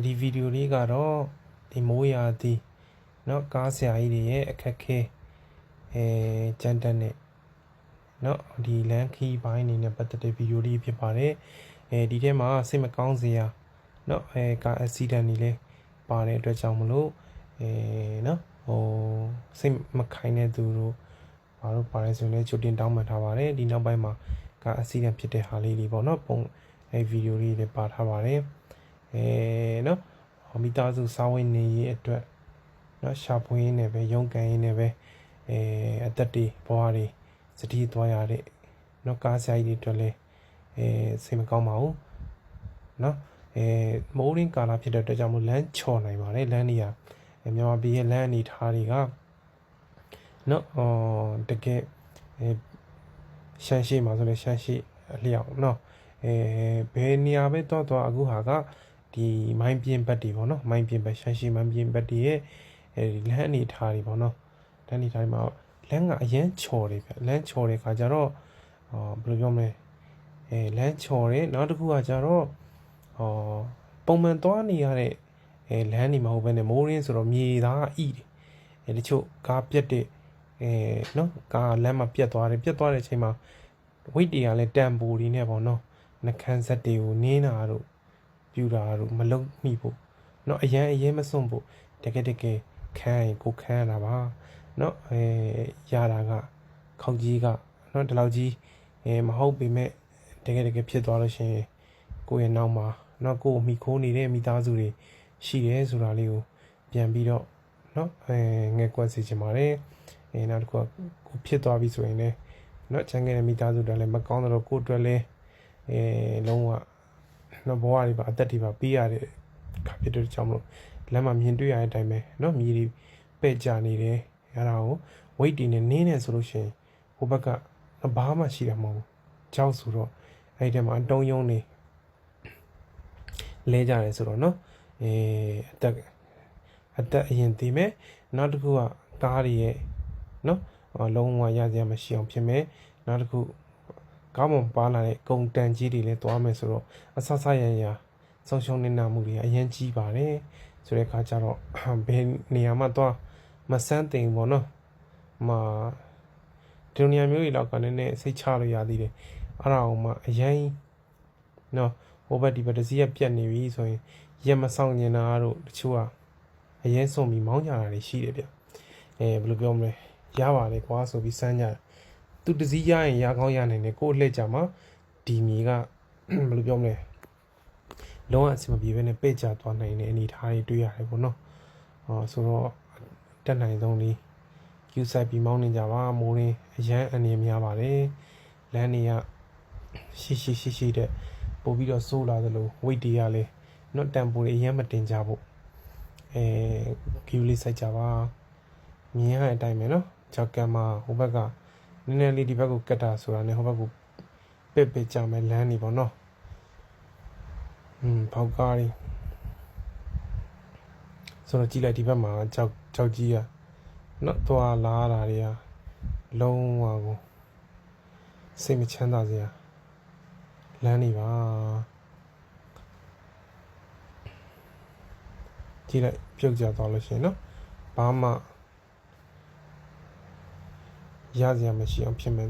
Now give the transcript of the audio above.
ဒီဗီဒီယိုလေးကတော့ဒီမိုးရာသီเนาะကားဆရာကြီးတွေရဲ့အခက်ခဲကြမ်းတက်တဲ့เนาะဒီလမ်းခီးပိုင်းနေနဲ့ပတ်သက်တဲ့ဗီဒီယိုလေးဖြစ်ပါတယ်ဒီထဲမှာစိတ်မကောင်းစရာเนาะကားအက်ဆီဒန့်တွေလည်းပါတဲ့အတွက်ကြောင့်မလို့เนาะစိတ်မခိုင်တဲ့သူတို့ဘာလို့ပါလဲဆိုရင်လည်းကြိုတင်တောင်းပန်ထားပါတယ်ဒီနောက်ပိုင်းမှာကားအက်ဆီဒန့်ဖြစ်တဲ့ဟာလေးတွေပေါ့เนาะပုံဗီဒီယိုလေးတွေပါထားပါတယ်เนาะမိသားစုစားဝတ်နေရေးအတွက်เนาะရှာဖွေရင်းနဲ့ပဲရုန်းကန်ရင်းနဲ့ပဲအသက်တွေဘဝတွေစတိသွားရတဲ့เนาะကားဆိုင်တွေအတွက်လည်းစိတ်မကောင်းပါဘူးเนาะမိုးရင်းကာလဖြစ်တဲ့အတွက်ကြောင့်မို့လမ်းချော်နိုင်ပါတယ်လမ်းတွေကမြန်မာပြည်ရဲ့လမ်းအနေထားတွေကเนาะတကယ်ရှမ်းရှိမှာဆိုလည်းရှမ်းရှိအလျောက်เนาะဘယ်နေရာပဲတော့အခုဟာကဒီမိုင်းပြင်းဘက်တွေပေါ့နော်မိုင်းပြင်းဘက်ရှမ်းရှိမိုင်းပြင်းဘက်တွေရဲ့လမ်းအနေထားတွေပေါ့နော်လမ်းအနေထားတွေမှာလမ်းကအရန်ချော်တယ်ဗျလမ်းချော်တဲ့ခါကျတော့ဘယ်လိုပြောမလဲလမ်းချော်တယ်နောက်တစ်ခုကကျတော့ပုံမှန်သွားနေရတဲ့လမ်းတွေမဟုတ်ဘဲနဲ့မိုးရင်းဆိုတော့မြေသားဣတယ်တချို့ကားပြက်တဲ့နော်ကားလမ်းမှာပြက်သွားတဲ့အချိန်မှာဝိတ်တွေကလည်းတန်ပိုတွေနဲ့ပေါ့နော်နှခမ်းဆက်တွေကိုနင်းတာတို့ပြူတာတို့မလုံးမိဖို့เนาะအရင်မစွန့်ဖို့တကယ်ခံရင်ကိုခံရတာပါเนาะရတာကခောက်ကြီးကเนาะဒီလောက်ကြီးမဟုတ်ပေမဲ့တကယ်ဖြစ်သွားလို့ရှိရင်ကိုယ့်ရဲ့နောက်မှာเนาะကိုယ်မိခိုးနေတဲ့မိသားစုတွေရှိတယ်ဆိုတာလေးကိုပြန်ပြီးတော့เนาะငယ်ကွက်စေချင်ပါတယ်နောက်တစ်ခုကကိုဖြစ်သွားပြီဆိုရင်လည်းเนาะချမ်းခဲ့တဲ့မိသားစုတွေလည်းမကောင်းတော့ကိုယ့်အတွက်လည်းလုံးဝနော်ဘဝတွေပါအသက်တွေပါပေးရတဲ့ခါဖြစ်တဲ့ကြောင့်မလို့လမ်းမှာမြင်တွေ့ရတဲ့အတိုင်းပဲနော်မြေတွေပဲ့ကြနေတယ်အဲ့ဒါကိုဝိတ်တွေနဲ့နင်းနေဆိုလို့ရှိရင်ဟိုဘက်ကဘာမှရှိတာမဟုတ်ဘူးကြောက်ဆိုတော့အဲ့ဒီထဲမှာအတုံးယုံနေလဲကြတယ်ဆိုတော့နော်အသက်အရင်သေးမယ်နောက်တစ်ခုကကားတွေရဲ့နော်လုံးဝရစရာမရှိအောင်ဖြစ်မယ်နောက်တစ်ခုကောင်းမွန်ပါလာတဲ့ကုန်တန်ကြီးတွေလည်းသွားမယ်ဆိုတော့အဆဆရရဆုံးရှုံးနေတာမှုတွေအရင်ကြီးပါတယ်ဆိုတဲ့အခါကျတော့ဘယ်နေရာမှာသွားမဆန်းသိမ်ပေါ့နော်ဒီနေရာမျိုးတွေလောက်ကလည်းစိတ်ချလို့ရသေးတယ်အဲ့ဒါအောင်မှအရင်နော်ဟိုဘက်ဒီဘက်တစ်စီးရပြတ်နေပြီဆိုရင်ရက်မဆောင်ညင်တာတို့တချို့ကအရင်ဆုံးပြီးမောင်းကြတာတွေရှိတယ်ဗျဘယ်လိုပြောမလဲရပါတယ်ကွာဆိုပြီးစမ်းကြတယ်သူတစည်းရရင်ရကောင်းရနိုင်တယ်ကို့လှည့်ကြမှာဒီမြေကဘယ်လိုပြောမလဲလုံးဝအဆင်မပြေဘဲနဲ့ပဲ့ကြသွားနိုင်တဲ့အနေအထားတွေတွေ့ရတယ်ပေါ့နော်ဆိုတော့တက်နိုင်ဆုံးလေးကျူဆိုင်ပြီးမောင်းနေကြပါမိုးရင်းအရန်အနေများပါတယ်လမ်းတွေကရှိတဲ့ပို့ပြီးတော့ဆိုးလာသလိုဝိတ်တွေကလည်းနော်တန်ပိုတွေအရန်မတင်ကြဖို့ဂီယူလေးစိုက်ကြပါမြင်ရတဲ့အတိုင်းပဲနော်ကြောက်ကမ်းမှာဟိုဘက်ကနည်းနည်းလေးဒီဘက်ကိုကတ်တာဆိုတာနဲ့ဟိုဘက်ကိုပဲ့ကြမယ်လမ်းနေပေါ့နော်ပေါက်ကားလေးဆိုတော့ကြည့်လိုက်ဒီဘက်မှာကြောက်ကြီးနော်သွားလာတာတွေကလုံးဝကိုစိတ်မချမ်းသာစရာလမ်းနေပါကြည့်လိုက်ပြုတ်ကြသွားလို့ရှိရင်နော်ဘာမှရစရာမရှိအောင်ဖြစ်မယ်